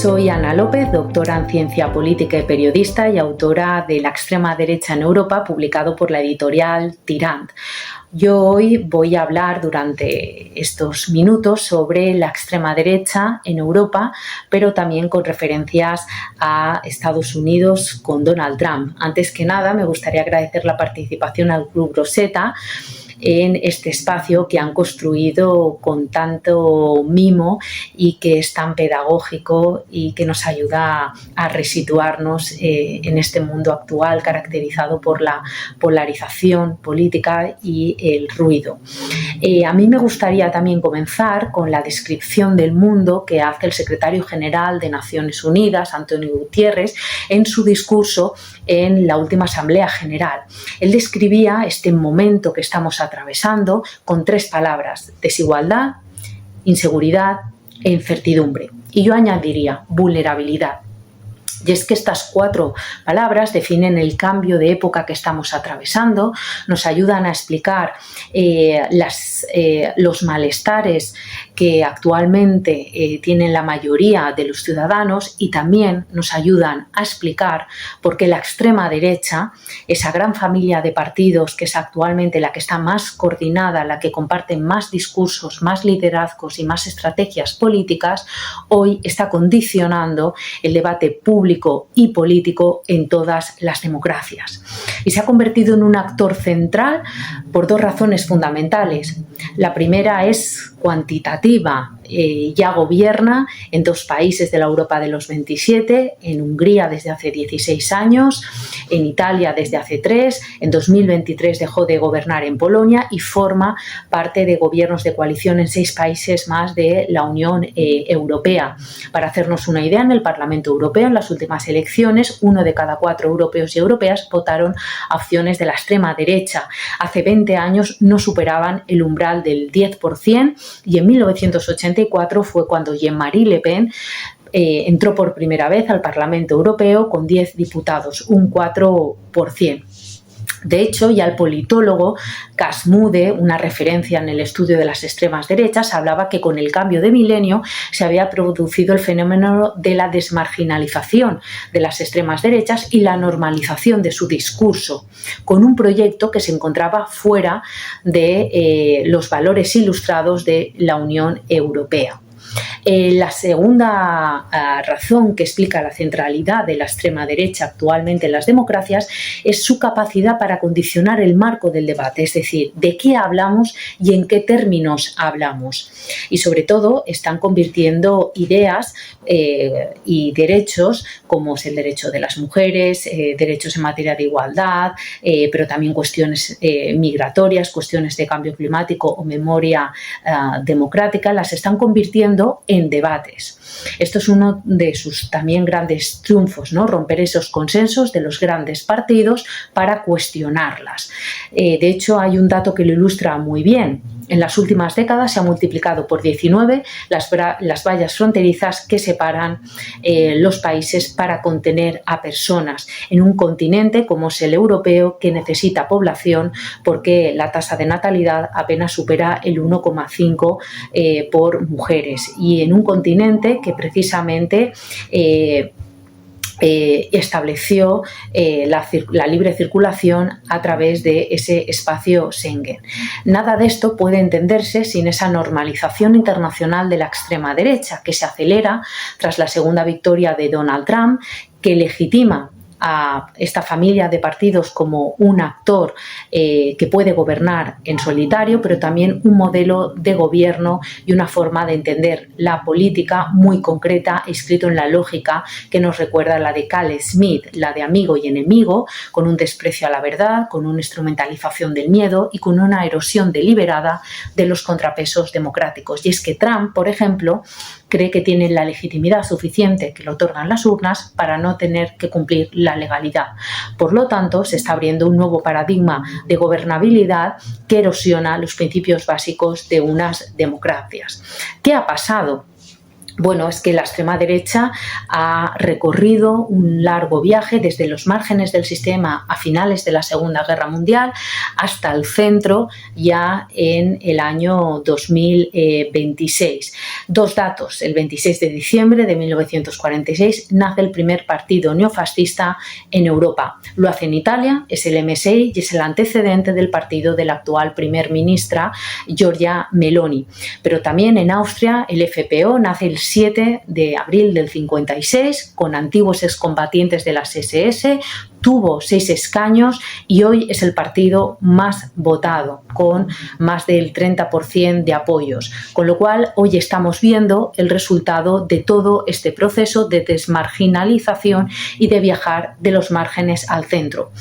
Soy Ana López, doctora en Ciencia Política y periodista y autora de La extrema derecha en Europa, publicado por la editorial Tirant. Yo hoy voy a hablar durante estos minutos sobre la extrema derecha en Europa, pero también con referencias a Estados Unidos con Donald Trump. Antes que nada, me gustaría agradecer la participación al Club Rosetta en este espacio que han construido con tanto mimo y que es tan pedagógico y que nos ayuda a resituarnos en este mundo actual caracterizado por la polarización política y el ruido. A mí me gustaría también comenzar con la descripción del mundo que hace el secretario general de Naciones Unidas, Antonio Guterres, en su discurso en la última Asamblea General. Él describía este momento que estamos atravesando con 3 palabras: desigualdad, inseguridad e incertidumbre. Y yo añadiría vulnerabilidad. Y es que estas 4 palabras definen el cambio de época que estamos atravesando, nos ayudan a explicar los malestares que actualmente tienen la mayoría de los ciudadanos y también nos ayudan a explicar por qué la extrema derecha, esa gran familia de partidos que es actualmente la que está más coordinada, la que comparte más discursos, más liderazgos y más estrategias políticas, hoy está condicionando el debate público y político en todas las democracias. Y se ha convertido en un actor central por 2 razones fundamentales. La primera es cuantitativa. Ya gobierna en 2 países de la Europa de los 27, en Hungría desde hace 16 años, en Italia desde hace 3, en 2023 dejó de gobernar en Polonia y forma parte de gobiernos de coalición en 6 países más de la Unión Europea. Para hacernos una idea, en el Parlamento Europeo, en las últimas elecciones, 1 de cada 4 europeos y europeas votaron a opciones de la extrema derecha. Hace 20 años no superaban el umbral del 10% y en 1984 fue cuando Jean-Marie Le Pen entró por primera vez al Parlamento Europeo con 10 diputados, un 4%. De hecho, ya el politólogo Casmude, una referencia en el estudio de las extremas derechas, hablaba que con el cambio de milenio se había producido el fenómeno de la desmarginalización de las extremas derechas y la normalización de su discurso, con un proyecto que se encontraba fuera de los valores ilustrados de la Unión Europea. La segunda razón que explica la centralidad de la extrema derecha actualmente en las democracias es su capacidad para condicionar el marco del debate, es decir, de qué hablamos y en qué términos hablamos. Y sobre todo están convirtiendo ideas y derechos como es el derecho de las mujeres, derechos en materia de igualdad, pero también cuestiones migratorias, cuestiones de cambio climático o memoria democrática, las están convirtiendo en debates. Esto es uno de sus también grandes triunfos, ¿no? Romper esos consensos de los grandes partidos para cuestionarlas. De hecho, hay un dato que lo ilustra muy bien. En las últimas décadas se ha multiplicado por 19 las vallas fronterizas que separan los países para contener a personas en un continente como es el europeo, que necesita población porque la tasa de natalidad apenas supera el 1,5 por mujeres, y en un continente que precisamente estableció la libre circulación a través de ese espacio Schengen. Nada de esto puede entenderse sin esa normalización internacional de la extrema derecha, que se acelera tras la segunda victoria de Donald Trump, que legitima a esta familia de partidos como un actor que puede gobernar en solitario, pero también un modelo de gobierno y una forma de entender la política muy concreta, escrito en la lógica que nos recuerda la de Carl Schmitt, la de amigo y enemigo, con un desprecio a la verdad, con una instrumentalización del miedo y con una erosión deliberada de los contrapesos democráticos. Y es que Trump, por ejemplo, cree que tiene la legitimidad suficiente que le otorgan las urnas para no tener que cumplir la legalidad. Por lo tanto, se está abriendo un nuevo paradigma de gobernabilidad que erosiona los principios básicos de unas democracias. ¿Qué ha pasado? Bueno, es que la extrema derecha ha recorrido un largo viaje desde los márgenes del sistema a finales de la Segunda Guerra Mundial hasta el centro ya en el año 2026. Dos datos: el 26 de diciembre de 1946 nace el primer partido neofascista en Europa. Lo hace en Italia, es el MSI y es el antecedente del partido de la actual primer ministra Giorgia Meloni. Pero también en Austria el FPO nace el 7 de abril del 56 con antiguos excombatientes de las SS, tuvo 6 escaños y hoy es el partido más votado, con más del 30% de apoyos. Con lo cual, hoy estamos viendo el resultado de todo este proceso de desmarginalización y de viajar de los márgenes al centro.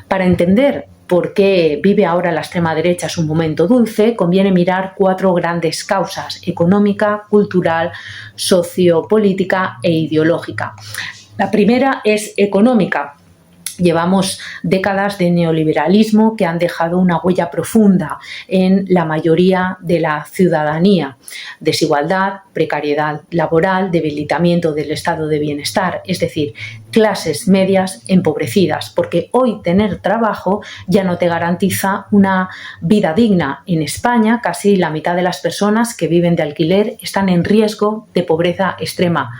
Para entender por qué vive ahora la extrema derecha es un momento dulce, conviene mirar 4 grandes causas: económica, cultural, sociopolítica e ideológica. La primera es económica. Llevamos décadas de neoliberalismo que han dejado una huella profunda en la mayoría de la ciudadanía. Desigualdad, precariedad laboral, debilitamiento del estado de bienestar, es decir, clases medias empobrecidas, porque hoy tener trabajo ya no te garantiza una vida digna. En España, casi la mitad de las personas que viven de alquiler están en riesgo de pobreza extrema.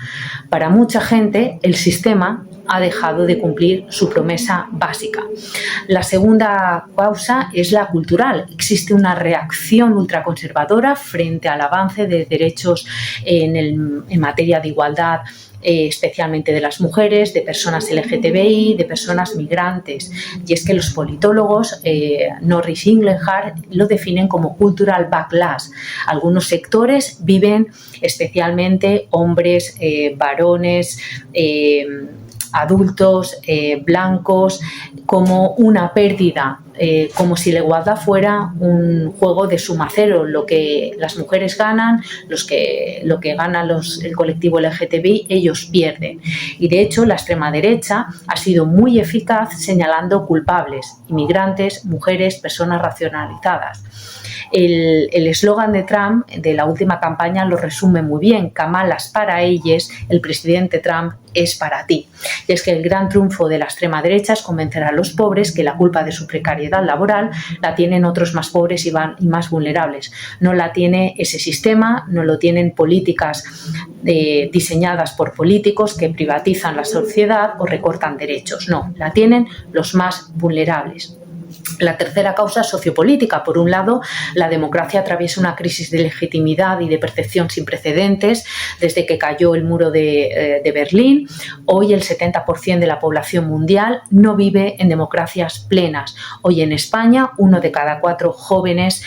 Para mucha gente, el sistema ha dejado de cumplir su promesa básica. La segunda causa es la cultural. Existe una reacción ultraconservadora frente al avance de derechos en materia de igualdad, especialmente de las mujeres, de personas LGTBI, de personas migrantes. Y es que los politólogos, Norris y Inglehart, lo definen como cultural backlash. Algunos sectores viven, especialmente hombres, varones, adultos, blancos, como una pérdida, como si la igualdad fuera un juego de suma cero. Lo que las mujeres ganan, lo que gana el colectivo LGTBI, ellos pierden. Y de hecho la extrema derecha ha sido muy eficaz señalando culpables: inmigrantes, mujeres, personas racionalizadas. El eslogan de Trump de la última campaña lo resume muy bien: Kamalas para ellos, el presidente Trump es para ti. Y es que el gran triunfo de la extrema derecha es convencer a los pobres que la culpa de su precariedad laboral la tienen otros más pobres y más vulnerables. No la tiene ese sistema, no lo tienen políticas diseñadas por políticos que privatizan la sociedad o recortan derechos. No, la tienen los más vulnerables. La tercera causa es sociopolítica. Por un lado, la democracia atraviesa una crisis de legitimidad y de percepción sin precedentes desde que cayó el muro de Berlín. Hoy el 70% de la población mundial no vive en democracias plenas. Hoy en España, 1 de cada 4 jóvenes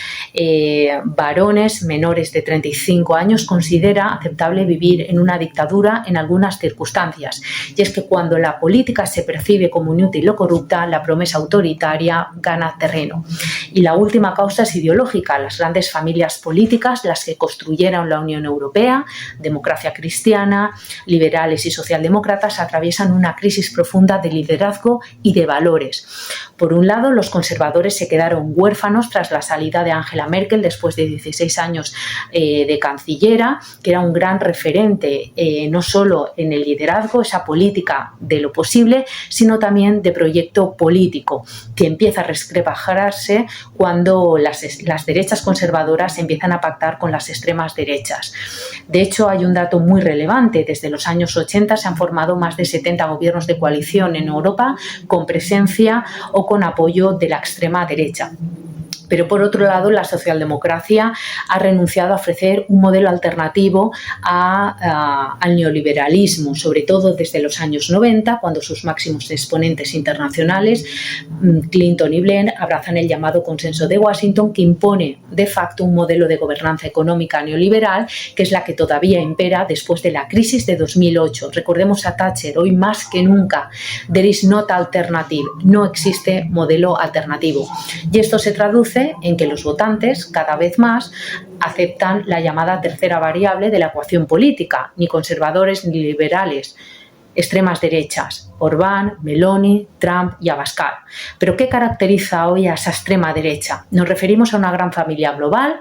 varones menores de 35 años considera aceptable vivir en una dictadura en algunas circunstancias. Y es que cuando la política se percibe como inútil o corrupta, la promesa autoritaria gana terreno. Y la última causa es ideológica. Las grandes familias políticas, las que construyeron la Unión Europea, democracia cristiana, liberales y socialdemócratas, atraviesan una crisis profunda de liderazgo y de valores. Por un lado, los conservadores se quedaron huérfanos tras la salida de Angela Merkel después de 16 años de cancillera, que era un gran referente no solo en el liderazgo, esa política de lo posible, sino también de proyecto político, que empieza a resquebrajarse cuando las derechas conservadoras empiezan a pactar con las extremas derechas. De hecho, hay un dato muy relevante. Desde los años 80 se han formado más de 70 gobiernos de coalición en Europa con presencia o con apoyo de la extrema derecha. Pero por otro lado, la socialdemocracia ha renunciado a ofrecer un modelo alternativo al neoliberalismo, sobre todo desde los años 90, cuando sus máximos exponentes internacionales, Clinton y Blair, abrazan el llamado consenso de Washington, que impone de facto un modelo de gobernanza económica neoliberal, que es la que todavía impera después de la crisis de 2008. Recordemos a Thatcher: hoy más que nunca, there is not alternative, no existe modelo alternativo. Y esto se traduce en que los votantes cada vez más aceptan la llamada tercera variable de la ecuación política: ni conservadores ni liberales, extremas derechas: Orbán, Meloni, Trump y Abascal. ¿Pero qué caracteriza hoy a esa extrema derecha? Nos referimos a una gran familia global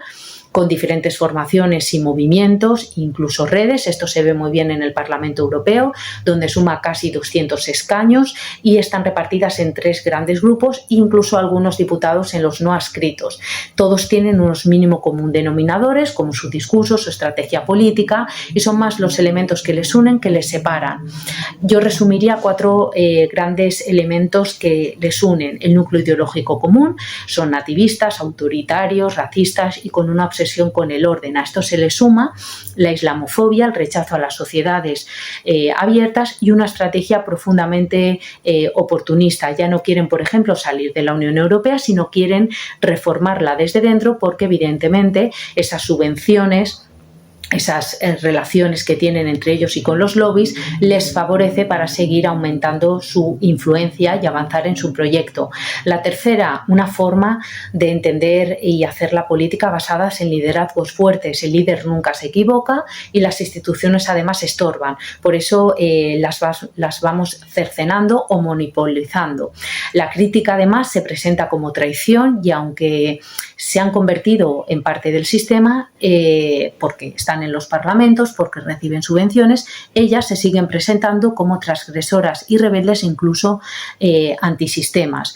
con diferentes formaciones y movimientos, incluso redes. Esto se ve muy bien en el Parlamento Europeo, donde suma casi 200 escaños y están repartidas en 3 grandes grupos, incluso algunos diputados en los no adscritos. Todos tienen unos mínimo común denominadores, como su discurso, su estrategia política, y son más los elementos que les unen que les separan. Yo resumiría 4 grandes elementos que les unen. El núcleo ideológico común: son nativistas, autoritarios, racistas y con una obsesión con el orden. A esto se le suma la islamofobia, el rechazo a las sociedades abiertas y una estrategia profundamente oportunista. Ya no quieren, por ejemplo, salir de la Unión Europea, sino quieren reformarla desde dentro, porque evidentemente esas subvenciones, esas relaciones que tienen entre ellos y con los lobbies, les favorece para seguir aumentando su influencia y avanzar en su proyecto. La tercera, una forma de entender y hacer la política basadas en liderazgos fuertes. El líder nunca se equivoca y las instituciones además estorban. Por eso las vamos cercenando o monopolizando. La crítica además se presenta como traición, y aunque se han convertido en parte del sistema, porque están en los parlamentos, porque reciben subvenciones, ellas se siguen presentando como transgresoras y rebeldes, incluso antisistemas.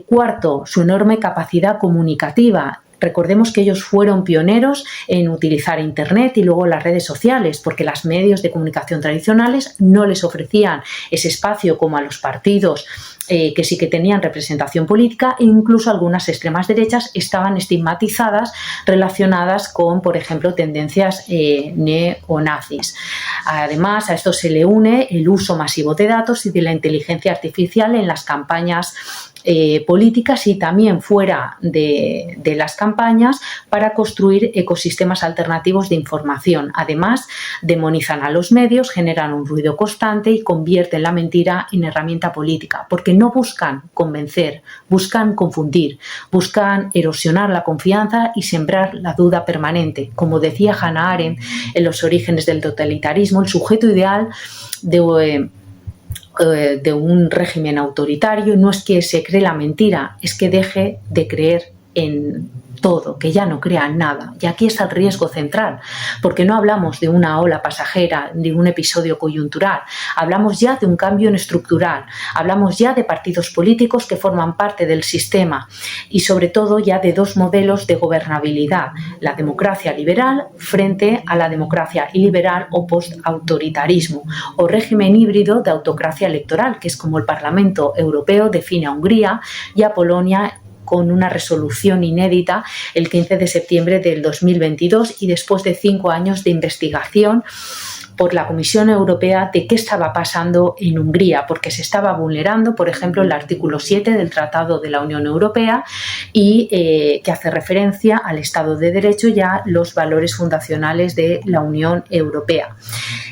Cuarto, su enorme capacidad comunicativa. Recordemos que ellos fueron pioneros en utilizar Internet y luego las redes sociales, porque los medios de comunicación tradicionales no les ofrecían ese espacio como a los partidos que sí que tenían representación política, e incluso algunas extremas derechas estaban estigmatizadas relacionadas con, por ejemplo, tendencias neonazis. Además, a esto se le une el uso masivo de datos y de la inteligencia artificial en las campañas políticas y también fuera de las campañas, para construir ecosistemas alternativos de información. Además, demonizan a los medios, generan un ruido constante y convierten la mentira en herramienta política, porque no buscan convencer, buscan confundir, buscan erosionar la confianza y sembrar la duda permanente. Como decía Hannah Arendt en Los orígenes del totalitarismo, el sujeto ideal de un régimen autoritario no es que se cree la mentira, es que deje de creer en todo, que ya no crea en nada. Y aquí está el riesgo central, porque no hablamos de una ola pasajera, de un episodio coyuntural, hablamos ya de un cambio estructural, hablamos ya de partidos políticos que forman parte del sistema y sobre todo ya de 2 modelos de gobernabilidad: la democracia liberal frente a la democracia iliberal o post-autoritarismo, o régimen híbrido de autocracia electoral, que es como el Parlamento Europeo define a Hungría y a Polonia con una resolución inédita el 15 de septiembre del 2022, y después de 5 años de investigación por la Comisión Europea de qué estaba pasando en Hungría, porque se estaba vulnerando, por ejemplo, el artículo 7 del Tratado de la Unión Europea, y que hace referencia al Estado de Derecho y a los valores fundacionales de la Unión Europea.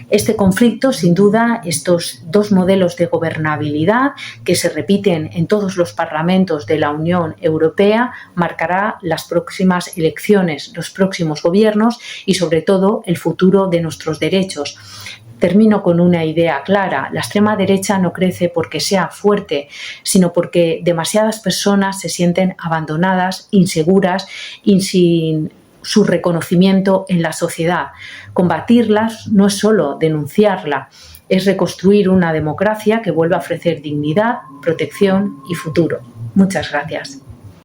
Este conflicto, sin duda, estos 2 modelos de gobernabilidad que se repiten en todos los parlamentos de la Unión Europea, marcará las próximas elecciones, los próximos gobiernos y, sobre todo, el futuro de nuestros derechos. Termino con una idea clara: la extrema derecha no crece porque sea fuerte, sino porque demasiadas personas se sienten abandonadas, inseguras y sin su reconocimiento en la sociedad. Combatirlas no es solo denunciarla, es reconstruir una democracia que vuelva a ofrecer dignidad, protección y futuro. Muchas gracias.